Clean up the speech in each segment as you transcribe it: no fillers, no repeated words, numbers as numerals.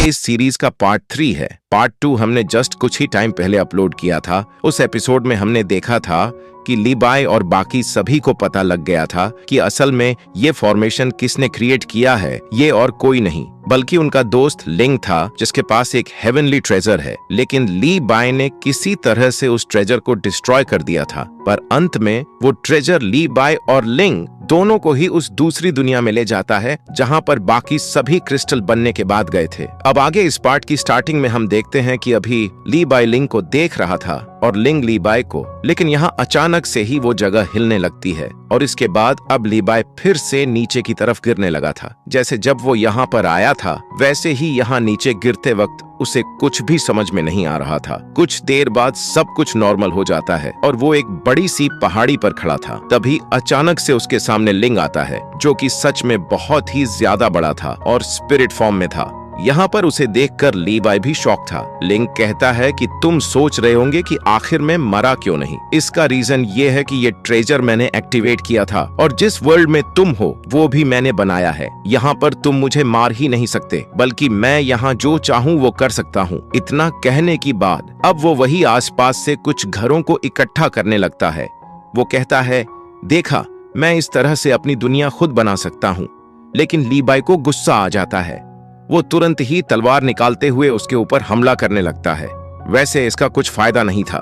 इस सीरीज का पार्ट 3 है। पार्ट 2 हमने जस्ट कुछ ही टाइम पहले अपलोड किया था। उस एपिसोड में हमने देखा था कि लीबाई और बाकी सभी को पता लग गया था कि असल में ये फॉर्मेशन किसने क्रिएट किया है, ये और कोई नहीं बल्कि उनका दोस्त लिंग था, जिसके पास एक हेवनली ट्रेजर है। लेकिन लीबाई ने किसी तरह से उस ट्रेजर को डिस्ट्रॉय कर दिया था, पर अंत में वो ट्रेजर लीबाई और लिंग दोनों को ही उस दूसरी दुनिया में ले जाता है जहां पर बाकी सभी क्रिस्टल बनने के बाद गए थे। अब आगे इस पार्ट की स्टार्टिंग में हम देखते हैं कि अभी लीबाई लिंग को देख रहा था और लिंग लीबाई को, लेकिन यहाँ अचानक से ही वो जगह हिलने लगती है और इसके बाद अब लीबाई फिर से नीचे की तरफ गिरने लगा था। जैसे जब वो यहाँ पर आया था वैसे ही यहाँ नीचे गिरते वक्त उसे कुछ भी समझ में नहीं आ रहा था। कुछ देर बाद सब कुछ नॉर्मल हो जाता है और वो एक बड़ी सी पहाड़ी पर खड़ा था। तभी अचानक से उसके सामने लिंग आता है, जो कि सच में बहुत ही ज्यादा बड़ा था और स्पिरिट फॉर्म में था। यहाँ पर उसे देखकर लीबाई भी शॉक था। लिंग कहता है कि तुम सोच रहे होंगे कि आखिर में मरा क्यों नहीं। इसका रीजन ये है कि ये ट्रेजर मैंने एक्टिवेट किया था और जिस वर्ल्ड में तुम हो वो भी मैंने बनाया है। यहाँ पर तुम मुझे मार ही नहीं सकते, बल्कि मैं यहाँ जो चाहूँ वो कर सकता हूँ। इतना कहने की बाद अब वो वही आसपास से कुछ घरों को इकट्ठा करने लगता है। वो कहता है, देखा, मैं इस तरह से अपनी दुनिया खुद बना सकता हूँ। लेकिन लीबाई को गुस्सा आ जाता है। वो तुरंत ही तलवार निकालते हुए उसके ऊपर हमला करने लगता है। वैसे इसका कुछ फायदा नहीं था।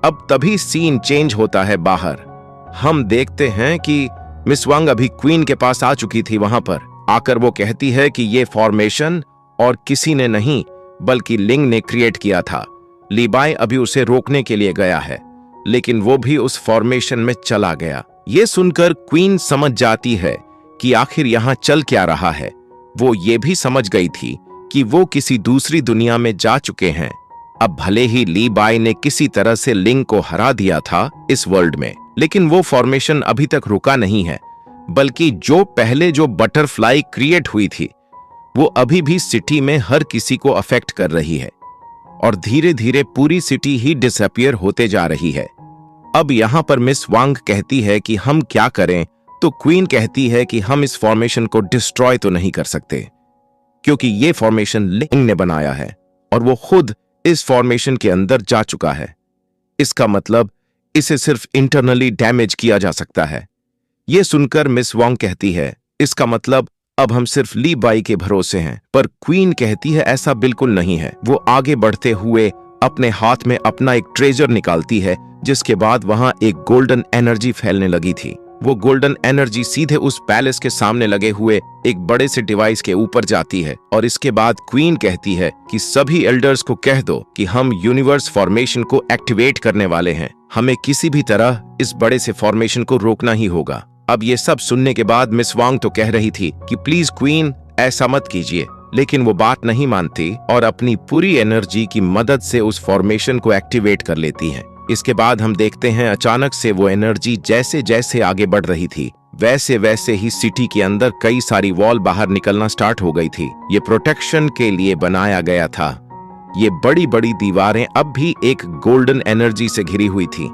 अब तभी सीन चेंज होता है। बाहर हम देखते हैं कि मिस वांग अभी क्वीन के पास आ चुकी थी। वहां पर आकर वो कहती है कि ये फॉर्मेशन और किसी ने नहीं बल्कि लिंग ने क्रिएट किया था। लीबाई अभी उसे रोकने के लिए गया है, लेकिन वो भी उस फॉर्मेशन में चला गया। ये सुनकर क्वीन समझ जाती है कि आखिर यहाँ चल क्या रहा है। वो ये भी समझ गई थी कि वो किसी दूसरी दुनिया में जा चुके हैं। अब भले ही लीबाई ने किसी तरह से लिंग को हरा दिया था इस वर्ल्ड में, लेकिन वो फॉर्मेशन अभी तक रुका नहीं है, बल्कि जो पहले जो बटरफ्लाई क्रिएट हुई थी वो अभी भी सिटी में हर किसी को अफेक्ट कर रही है और धीरे धीरे पूरी सिटी ही डिसअपियर होते जा रही है। अब यहाँ पर मिस वांग कहती है कि हम क्या करें, तो क्वीन कहती है कि हम इस फॉर्मेशन को डिस्ट्रॉय तो नहीं कर सकते, क्योंकि ये फॉर्मेशन लिंग ने बनाया है और वो खुद इस फॉर्मेशन के अंदर जा चुका है। इसका मतलब इसे सिर्फ इंटरनली डैमेज किया जा सकता है। ये सुनकर मिस वांग कहती है, इसका मतलब अब हम सिर्फ लीबाई के भरोसे हैं। पर क्वीन कहती है ऐसा बिल्कुल नहीं है। वो आगे बढ़ते हुए अपने हाथ में अपना एक ट्रेजर निकालती है, जिसके बाद वहां एक गोल्डन एनर्जी फैलने लगी थी। वो गोल्डन एनर्जी सीधे उस पैलेस के सामने लगे हुए एक बड़े से डिवाइस के ऊपर जाती है और इसके बाद क्वीन कहती है कि सभी एल्डर्स को कह दो कि हम यूनिवर्स फॉर्मेशन को एक्टिवेट करने वाले हैं। हमें किसी भी तरह इस बड़े से फॉर्मेशन को रोकना ही होगा। अब ये सब सुनने के बाद मिस वांग तो कह रही थी कि प्लीज क्वीन, ऐसा मत कीजिए, लेकिन वो बात नहीं मानती और अपनी पूरी एनर्जी की मदद से उस फॉर्मेशन को एक्टिवेट कर लेती है। इसके बाद हम देखते हैं अचानक से वो एनर्जी जैसे जैसे आगे बढ़ रही थी वैसे वैसे ही सिटी के अंदर कई सारी वॉल बाहर निकलना स्टार्ट हो गई थी। ये प्रोटेक्शन के लिए बनाया गया था। ये बड़ी बड़ी दीवारें अब भी एक गोल्डन एनर्जी से घिरी हुई थी।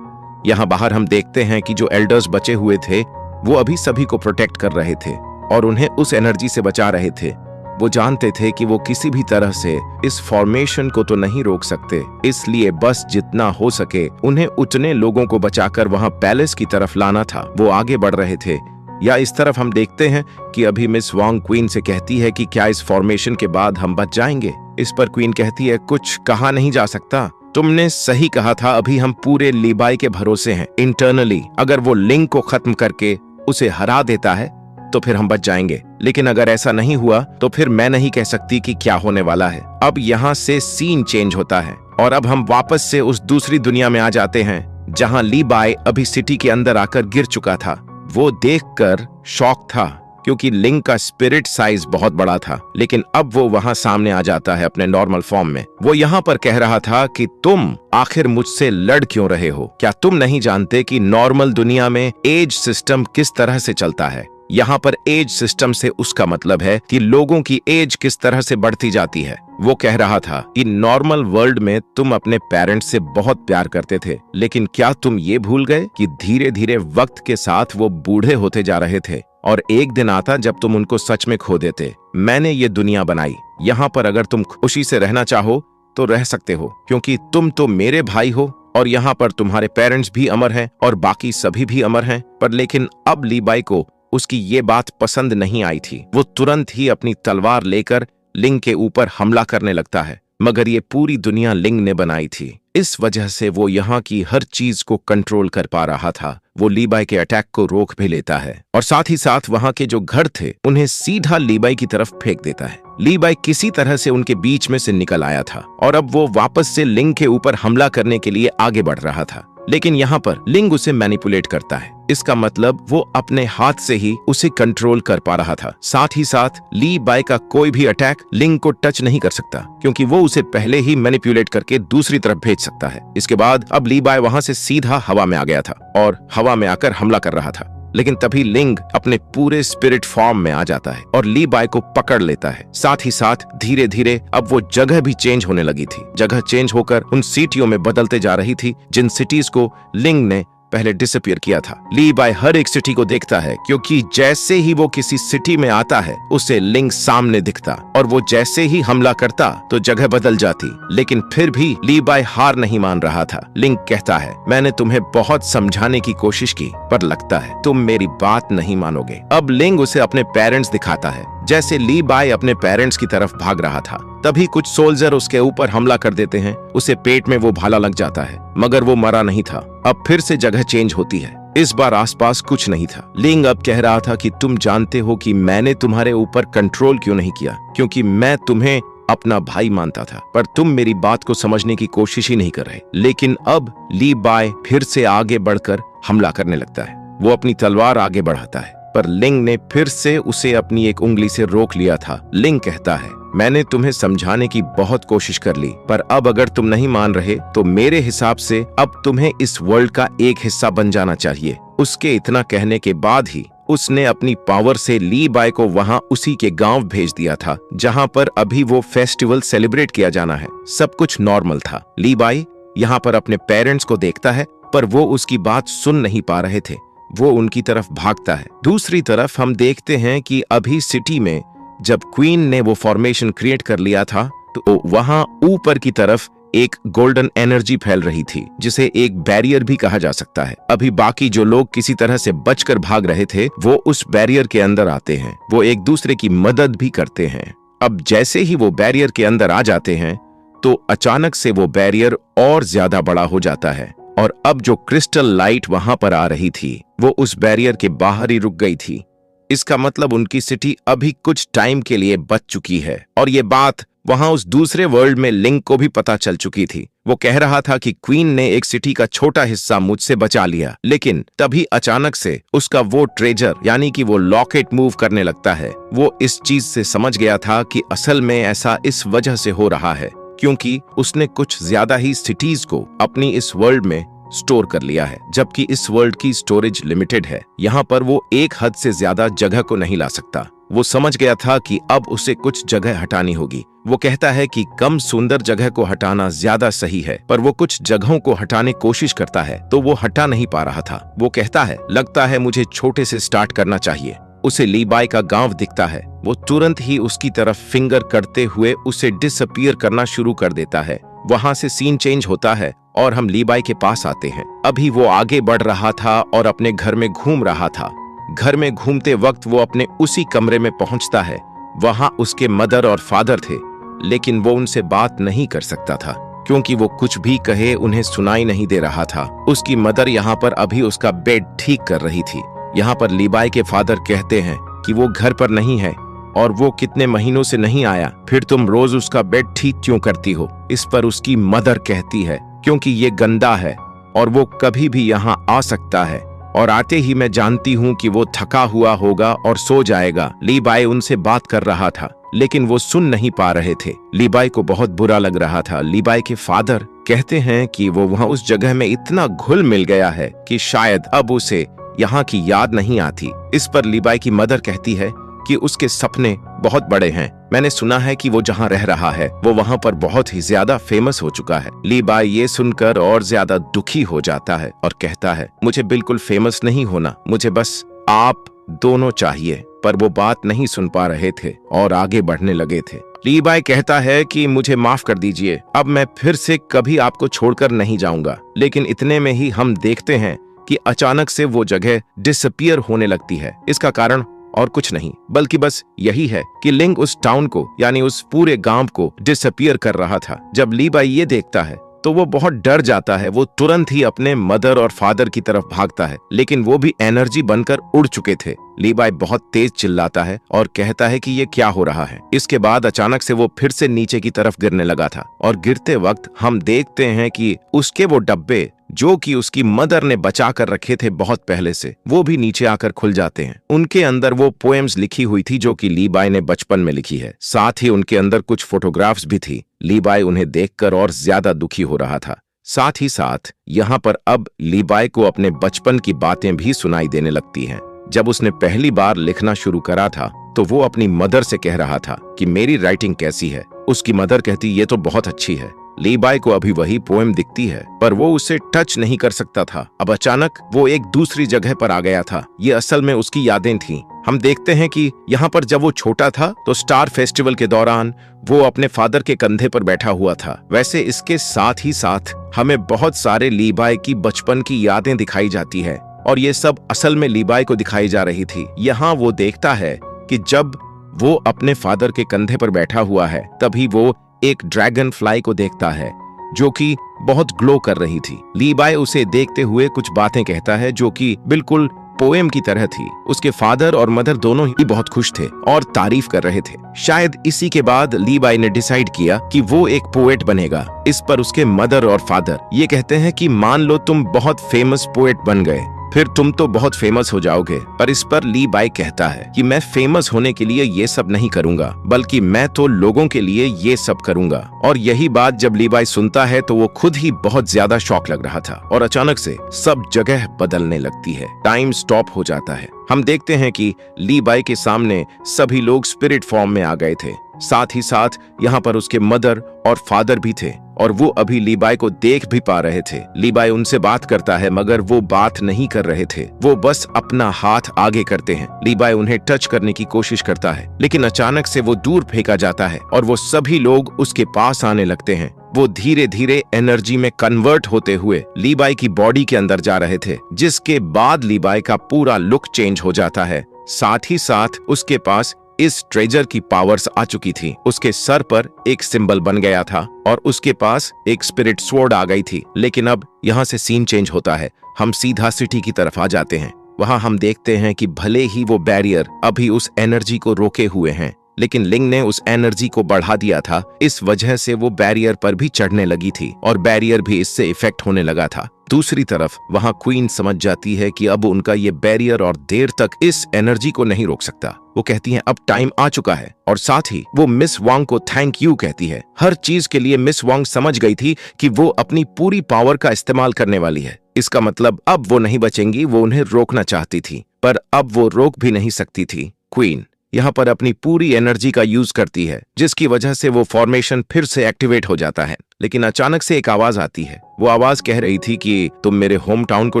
यहाँ बाहर हम देखते हैं कि जो एल्डर्स बचे हुए थे वो अभी सभी को प्रोटेक्ट कर रहे थे और उन्हें उस एनर्जी से बचा रहे थे। वो जानते थे कि वो किसी भी तरह से इस फॉर्मेशन को तो नहीं रोक सकते, इसलिए बस जितना हो सके उन्हें उतने लोगों को बचाकर वहां पैलेस की तरफ लाना था। वो आगे बढ़ रहे थे। या इस तरफ हम देखते हैं कि अभी मिस वांग क्वीन से कहती है कि क्या इस फॉर्मेशन के बाद हम बच जाएंगे। इस पर क्वीन कहती है, कुछ कहा नहीं जा सकता। तुमने सही कहा था, अभी हम पूरे लीबाई के भरोसे हैं। इंटरनली अगर वो लिंग को खत्म करके उसे हरा देता है तो फिर हम बच जाएंगे, लेकिन अगर ऐसा नहीं हुआ तो फिर मैं नहीं कह सकती कि क्या होने वाला है। अब यहाँ से सीन चेंज होता है और अब हम वापस से उस दूसरी दुनिया में आ जाते हैं जहाँ लीबाई अभी सिटी के अंदर आकर गिर चुका था। वो देखकर शॉक था क्योंकि लिंग का स्पिरिट साइज बहुत बड़ा था, लेकिन अब वो वहां सामने आ जाता है अपने नॉर्मल फॉर्म में। वो यहाँ पर कह रहा था कि तुम आखिर मुझसे लड़ क्यों रहे हो? क्या तुम नहीं जानते कि नॉर्मल दुनिया में एज सिस्टम किस तरह से चलता है? यहाँ पर एज सिस्टम से उसका मतलब है कि लोगों की एज किस तरह से बढ़ती जाती है। वो कह रहा था कि नॉर्मल वर्ल्ड में तुम अपने पेरेंट्स से बहुत प्यार करते थे, लेकिन क्या तुम ये भूल गए कि धीरे धीरे वक्त के साथ वो बूढ़े होते जा रहे थे और एक दिन आता जब तुम उनको सच में खो देते। मैंने ये दुनिया बनाई। यहाँ पर अगर तुम खुशी से रहना चाहो तो रह सकते हो, क्योंकि तुम तो मेरे भाई हो और यहाँ पर तुम्हारे पेरेंट्स भी अमर हैं और बाकी सभी भी अमर हैं। पर लेकिन अब लीबाई को उसकी ये बात पसंद नहीं आई थी। वो तुरंत ही अपनी तलवार लेकर लिंग के ऊपर हमला करने लगता है, मगर ये पूरी दुनिया लिंग ने बनाई थी। इस वजह से वो यहाँ की हर चीज को कंट्रोल कर पा रहा था। वो लीबाई के अटैक को रोक भी लेता है और साथ ही साथ वहाँ के जो घर थे उन्हें सीधा लीबाई की तरफ फेंक देता है। लीबाई किसी तरह से उनके बीच में से निकल आया था और अब वो वापस से लिंग के ऊपर हमला करने के लिए आगे बढ़ रहा था, लेकिन यहाँ पर लिंग उसे मैनिपुलेट करता है। इसका मतलब वो अपने हाथ से ही उसे कंट्रोल कर पा रहा था। साथ ही साथ ली बाई का कोई भी अटैक लिंग को टच नहीं कर सकता, क्योंकि वो उसे पहले ही मैनिपुलेट करके दूसरी तरफ भेज सकता है। इसके बाद अब ली बाई वहां से सीधा हवा में आ गया था और हवा में आकर हमला कर रहा था, लेकिन तभी लिंग अपने पूरे स्पिरिट फॉर्म में आ जाता है और ली बाई को पकड़ लेता है। साथ ही साथ धीरे धीरे अब वो जगह भी चेंज होने लगी थी। जगह चेंज होकर उन सिटियों में बदलते जा रही थी जिन सिटीज को लिंग ने पहले डिसअपीयर किया था। ली बाई हर एक सिटी को देखता है, क्योंकि जैसे ही वो किसी सिटी में आता है उसे लिंग सामने दिखता और वो जैसे ही हमला करता तो जगह बदल जाती। लेकिन फिर भी ली बाई हार नहीं मान रहा था। लिंग कहता है, मैंने तुम्हें बहुत समझाने की कोशिश की, पर लगता है तुम मेरी बात नहीं मानोगे। अब लिंग उसे अपने पेरेंट्स दिखाता है। जैसे ली बाई अपने पेरेंट्स की तरफ भाग रहा था, तभी कुछ सोल्जर उसके ऊपर हमला कर देते हैं। उसे पेट में वो भाला लग जाता है, मगर वो मरा नहीं था। अब फिर से जगह चेंज होती है। इस बार आसपास कुछ नहीं था। लिंग अब कह रहा था कि तुम जानते हो कि मैंने तुम्हारे ऊपर कंट्रोल क्यों नहीं किया, क्योंकि मैं तुम्हें अपना भाई मानता था, पर तुम मेरी बात को समझने की कोशिश ही नहीं कर रहे। लेकिन अब ली बाई फिर से आगे बढ़कर हमला करने लगता है। वो अपनी तलवार आगे बढ़ाता है, पर लिंग ने फिर से उसे अपनी एक उंगली से रोक लिया था। लिंग कहता है, मैंने तुम्हें समझाने की बहुत कोशिश कर ली, पर अब अगर तुम नहीं मान रहे तो मेरे हिसाब से अब तुम्हें इस वर्ल्ड का एक हिस्सा बन जाना चाहिए। उसके इतना कहने के बाद ही उसने अपनी पावर से ली बाई को वहां उसी के गांव भेज दिया था, जहां पर अभी वो फेस्टिवल सेलिब्रेट किया जाना है। सब कुछ नॉर्मल था। ली बाई यहाँ पर अपने पेरेंट्स को देखता है, पर वो उसकी बात सुन नहीं पा रहे थे। वो उनकी तरफ भागता है। दूसरी तरफ हम देखते हैं कि अभी सिटी में जब क्वीन ने वो फॉर्मेशन क्रिएट कर लिया था, तो वहां ऊपर की तरफ एक गोल्डन एनर्जी फैल रही थी, जिसे एक बैरियर भी कहा जा सकता है। अभी बाकी जो लोग किसी तरह से बचकर भाग रहे थे, वो उस बैरियर के अंदर आते हैं। वो एक दूसरे की मदद भी करते हैं। अब जैसे ही वो बैरियर के अंदर आ जाते हैं, तो अचानक से वो बैरियर और ज्यादा बड़ा हो जाता है और अब जो क्रिस्टल लाइट वहां पर आ रही थी, वो उस बैरियर के बाहर ही रुक गई थी। इसका मतलब उनकी सिटी अभी कुछ टाइम के लिए बच चुकी है और ये बात वहां उस दूसरे वर्ल्ड में लिंग को भी पता चल चुकी थी। वो कह रहा था कि क्वीन ने एक सिटी का छोटा हिस्सा मुझसे बचा लिया, लेकिन तभी अचानक से उसका वो ट्रेजर यानी कि वो लॉकेट मूव करने लगता है। वो इस चीज से समझ गया था कि असल में ऐसा इस वजह से हो रहा है क्योंकि उसने कुछ ज्यादा ही सिटीज को अपनी इस वर्ल्ड में स्टोर कर लिया है, जबकि इस वर्ल्ड की स्टोरेज लिमिटेड है। यहाँ पर वो एक हद से ज्यादा जगह को नहीं ला सकता। वो समझ गया था कि अब उसे कुछ जगह हटानी होगी। वो कहता है कि कम सुंदर जगह को हटाना ज्यादा सही है, पर वो कुछ जगहों को हटाने कोशिश करता है तो वो हटा नहीं पा रहा था। वो कहता है, लगता है मुझे छोटे से स्टार्ट करना चाहिए। उसे ली बाई का गांव दिखता है। वो तुरंत ही उसकी तरफ फिंगर करते हुए उसे डिसअपीयर करना शुरू कर देता है। वहां से सीन चेंज होता है और हम ली बाई के पास आते हैं। अभी वो आगे बढ़ रहा था और अपने घर में घूम रहा था। घर में घूमते वक्त वो अपने उसी कमरे में पहुंचता है। वहां उसके मदर और फादर थे, लेकिन वो उनसे बात नहीं कर सकता था क्योंकि वो कुछ भी कहे उन्हें सुनाई नहीं दे रहा था। उसकी मदर यहाँ पर अभी उसका बेड ठीक कर रही थी। यहाँ पर ली बाई के फादर कहते हैं कि वो घर पर नहीं है और वो कितने महीनों से नहीं आया, फिर तुम रोज उसका बेड ठीक क्यों करती हो? इस पर उसकी मदर कहती है, क्योंकि ये गंदा है और वो कभी भी यहाँ आ सकता है और आते ही मैं जानती हूँ कि वो थका हुआ होगा और सो जाएगा। ली बाई उनसे बात कर रहा था, लेकिन वो सुन नहीं पा रहे थे। ली बाई को बहुत बुरा लग रहा था। ली बाई के फादर कहते हैं कि वो वहाँ उस जगह में इतना घुल मिल गया है कि शायद अब उसे यहाँ की याद नहीं आती। इस पर ली बाई की मदर कहती है कि उसके सपने बहुत बड़े हैं। मैंने सुना है कि वो जहाँ रह रहा है वो वहाँ पर बहुत ही ज्यादा फेमस हो चुका है। ली बाई ये सुनकर और ज्यादा दुखी हो जाता है और कहता है, मुझे बिल्कुल फेमस नहीं होना, मुझे बस आप दोनों चाहिए, पर वो बात नहीं सुन पा रहे थे और आगे बढ़ने लगे थे। ली बाई कहता है कि मुझे माफ कर दीजिए, अब मैं फिर से कभी आपको छोड़कर नहीं जाऊंगा। लेकिन इतने में ही हम देखते हैं कि अचानक से वो जगह डिसअपियर होने लगती है। इसका कारण और कुछ नहीं बल्कि बस यही है कि लिंग उस टाउन को यानी उस पूरे गांव को डिसअपियर कर रहा था। जब ली बाई ये देखता है तो वो बहुत डर जाता है। वो तुरंत ही अपने मदर और फादर की तरफ भागता है, लेकिन वो भी एनर्जी बनकर उड़ चुके थे। ली बाई बहुत तेज चिल्लाता है और कहता है कि ये क्या हो रहा है। इसके बाद अचानक से वो फिर से नीचे की तरफ गिरने लगा था और गिरते वक्त हम देखते हैं कि उसके वो डब्बे जो कि उसकी मदर ने बचा कर रखे थे बहुत पहले से, वो भी नीचे आकर खुल जाते हैं। उनके अंदर वो पोएम्स लिखी हुई थी जो कि ली बाई ने बचपन में लिखी है। साथ ही उनके अंदर कुछ फोटोग्राफ्स भी थी। ली बाई उन्हें देखकर और ज्यादा दुखी हो रहा था। साथ ही साथ यहाँ पर अब ली बाई को अपने बचपन की बातें भी सुनाई देने लगती हैं। जब उसने पहली बार लिखना शुरू करा था तो वो अपनी मदर से कह रहा था कि मेरी राइटिंग कैसी है। उसकी मदर कहती ये तो बहुत अच्छी है। ली बाई को अभी वही पोएम दिखती है पर वो उसे टच नहीं कर सकता था। अब अचानक वो एक दूसरी जगह पर आ गया था। ये असल में उसकी यादें थीं। हम देखते हैं कि यहाँ पर जब वो छोटा था तो स्टार फेस्टिवल के दौरान वो अपने फादर के कंधे पर बैठा हुआ था। वैसे इसके साथ ही साथ हमें बहुत सारे ली बाई की बचपन की यादें दिखाई जाती है और ये सब असल में ली बाई को दिखाई जा रही थी। यहाँ वो देखता है कि जब वो अपने फादर के कंधे पर बैठा हुआ है तभी वो एक ड्रैगन फ्लाई को देखता है जो कि बहुत ग्लो कर रही थी। ली बाई उसे देखते हुए कुछ बातें कहता है जो कि बिल्कुल पोएम की तरह थी। उसके फादर और मदर दोनों ही बहुत खुश थे और तारीफ कर रहे थे। शायद इसी के बाद ली बाई ने डिसाइड किया कि वो एक पोएट बनेगा। इस पर उसके मदर और फादर ये कहते हैं कि मान लो तुम बहुत फेमस पोएट बन गए फिर तुम तो बहुत फेमस हो जाओगे। पर इस पर ली बाई कहता है कि मैं फेमस होने के लिए ये सब नहीं करूंगा बल्कि मैं तो लोगों के लिए ये सब करूंगा। और यही बात जब ली बाई सुनता है तो वो खुद ही बहुत ज्यादा शॉक लग रहा था और अचानक से सब जगह बदलने लगती है। टाइम स्टॉप हो जाता है। हम देखते हैं कि ली बाई के सामने सभी लोग स्पिरिट फॉर्म में आ गए थे। साथ ही साथ यहाँ पर उसके मदर और फादर भी थे और वो अभी ली बाई को देख भी पा रहे थे। ली बाई उनसे बात करता है मगर वो बात नहीं कर रहे थे। वो बस अपना हाथ आगे करते हैं। ली बाई उन्हें टच करने की कोशिश करता है लेकिन अचानक से वो दूर फेंका जाता है और वो सभी लोग उसके पास आने लगते हैं। वो धीरे धीरे एनर्जी में कन्वर्ट होते हुए ली बाई की बॉडी के अंदर जा रहे थे, जिसके बाद ली बाई का पूरा लुक चेंज हो जाता है। साथ ही साथ उसके पास इस ट्रेजर की पावर्स आ चुकी थी। उसके सर पर एक सिंबल बन गया था और उसके पास एक स्पिरिट स्वॉर्ड आ गई थी। लेकिन अब यहाँ से सीन चेंज होता है। हम सीधा सिटी की तरफ आ जाते हैं। वहाँ हम देखते हैं कि भले ही वो बैरियर अभी उस एनर्जी को रोके हुए हैं लेकिन लिंग ने उस एनर्जी को बढ़ा दिया था। इस वजह से वो बैरियर पर भी चढ़ने लगी थी और बैरियर भी इससे इफेक्ट होने लगा था। दूसरी तरफ वहाँ क्वीन समझ जाती है कि अब उनका ये बैरियर और देर तक इस एनर्जी को नहीं रोक सकता। वो कहती हैं अब टाइम आ चुका है और साथ ही वो मिस वांग को थैंक यू कहती है। हर चीज के लिए मिस वांग समझ गई थी कि वो अपनी पूरी पावर का इस्तेमाल करने वाली है। इसका मतलब अब वो नहीं बचेंगी। वो उन्हें रोकना चाहती थी पर अब वो रोक भी नहीं सकती थी। क्वीन यहाँ पर अपनी पूरी एनर्जी का यूज करती है जिसकी वजह से वो फॉर्मेशन फिर से एक्टिवेट हो जाता है। लेकिन अचानक से एक आवाज आती है। वो आवाज कह रही थी कि तुम मेरे होम टाउन को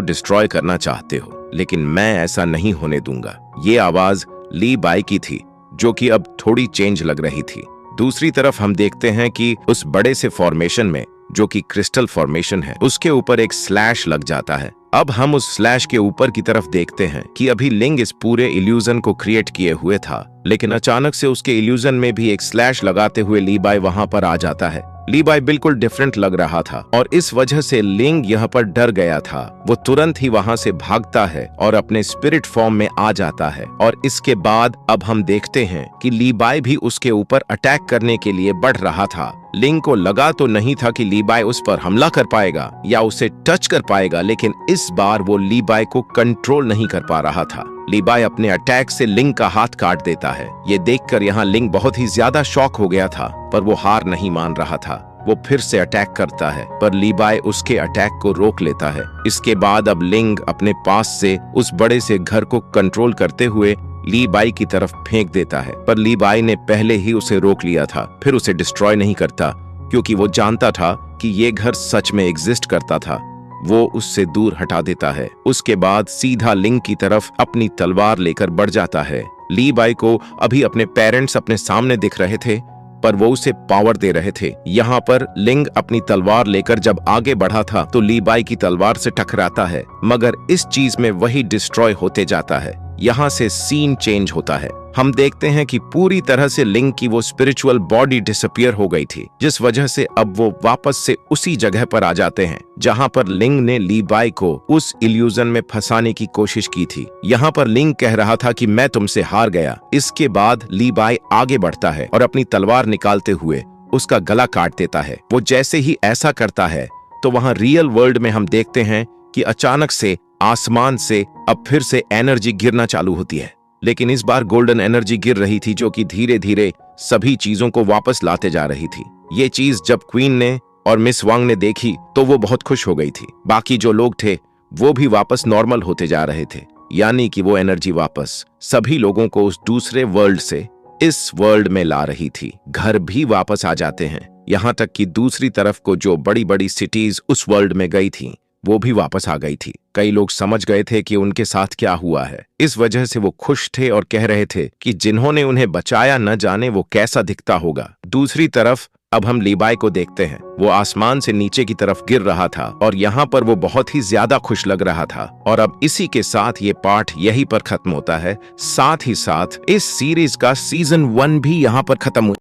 डिस्ट्रॉय करना चाहते हो लेकिन मैं ऐसा नहीं होने दूंगा। ये आवाज ली बाई की थी जो कि अब थोड़ी चेंज लग रही थी। दूसरी तरफ हम देखते हैं कि उस बड़े से फॉर्मेशन में जो कि क्रिस्टल फॉर्मेशन है उसके ऊपर एक स्लैश लग जाता है। अब हम उस स्लैश के ऊपर की तरफ देखते हैं कि अभी लिंग इस पूरे इल्यूजन को क्रिएट किए हुए था लेकिन अचानक से उसके इल्यूजन में भी एक स्लैश लगाते हुए ली बाई वहां पर आ जाता है। ली बाई बिल्कुल डिफरेंट लग रहा था और इस वजह से लिंग यहाँ पर डर गया था। वो तुरंत ही वहां से भागता है और अपने स्पिरिट फॉर्म में आ जाता है और इसके बाद अब हम देखते हैं कि ली बाई भी उसके ऊपर अटैक करने के लिए बढ़ रहा था। लिंग को लगा तो नहीं था कि ली बाई उस पर हमला कर पाएगा या उसे टच कर पाएगा लेकिन इस बार वो ली बाई को कंट्रोल नहीं कर पा रहा था। ली बाई अपने अटैक से लिंग का हाथ काट देता है। ये देखकर यहाँ लिंग बहुत ही ज्यादा शॉक हो गया था पर वो हार नहीं मान रहा था। वो फिर से अटैक करता है पर ली बाई उसके अटैक को रोक लेता है। इसके बाद अब लिंग अपने पास से उस बड़े से घर को कंट्रोल करते हुए ली बाई की तरफ फेंक देता है पर ली बाई ने पहले ही उसे रोक लिया था। फिर उसे डिस्ट्रॉय नहीं करता क्योंकि वो जानता था कि ये घर सच में एग्जिस्ट करता था। वो उससे दूर हटा देता है। उसके बाद सीधा लिंग की तरफ अपनी तलवार लेकर बढ़ जाता है। ली बाई को अभी अपने पेरेंट्स अपने सामने दिख रहे थे, पर वो उसे पावर दे रहे थे। यहाँ पर लिंग अपनी तलवार लेकर जब आगे बढ़ा था तो ली बाई की तलवार से टकराता है, मगर इस चीज में वही डिस्ट्रॉय होते जाता है। यहाँ से सीन चेंज होता है। हम देखते हैं कि पूरी तरह से लिंग की वो स्पिरिचुअल बॉडी डिसअपियर हो गई थी, जिस वजह से अब वो वापस से उसी जगह पर आ जाते हैं जहाँ पर लिंग ने ली बाई को उस इल्यूजन में फंसाने की कोशिश की थी। यहाँ पर लिंग कह रहा था कि मैं तुमसे हार गया। इसके बाद ली बाई आगे बढ़ता है और अपनी तलवार निकालते हुए उसका गला काट देता है। वो जैसे ही ऐसा करता है तो वहाँ रियल वर्ल्ड में हम देखते हैं कि अचानक से आसमान से अब फिर से एनर्जी गिरना चालू होती है, लेकिन इस बार गोल्डन एनर्जी गिर रही थी जो कि धीरे धीरे सभी चीजों को वापस लाते जा रही थी। ये चीज जब क्वीन ने और मिस वांग ने देखी तो वो बहुत खुश हो गई थी। बाकी जो लोग थे वो भी वापस नॉर्मल होते जा रहे थे, यानी कि वो एनर्जी वापस सभी लोगों को उस दूसरे वर्ल्ड से इस वर्ल्ड में ला रही थी। घर भी वापस आ जाते हैं, यहाँ तक कि दूसरी तरफ को जो बड़ी बड़ी सिटीज उस वर्ल्ड में गई थी वो भी वापस आ गई थी। कई लोग समझ गए थे कि उनके साथ क्या हुआ है, इस वजह से वो खुश थे और कह रहे थे कि जिन्होंने उन्हें बचाया न जाने वो कैसा दिखता होगा। दूसरी तरफ अब हम ली बाई को देखते हैं। वो आसमान से नीचे की तरफ गिर रहा था और यहाँ पर वो बहुत ही ज्यादा खुश लग रहा था। और अब इसी के साथ ये पार्ट यहीं पर खत्म होता है। साथ ही साथ इस सीरीज का सीजन 1 भी यहाँ पर खत्म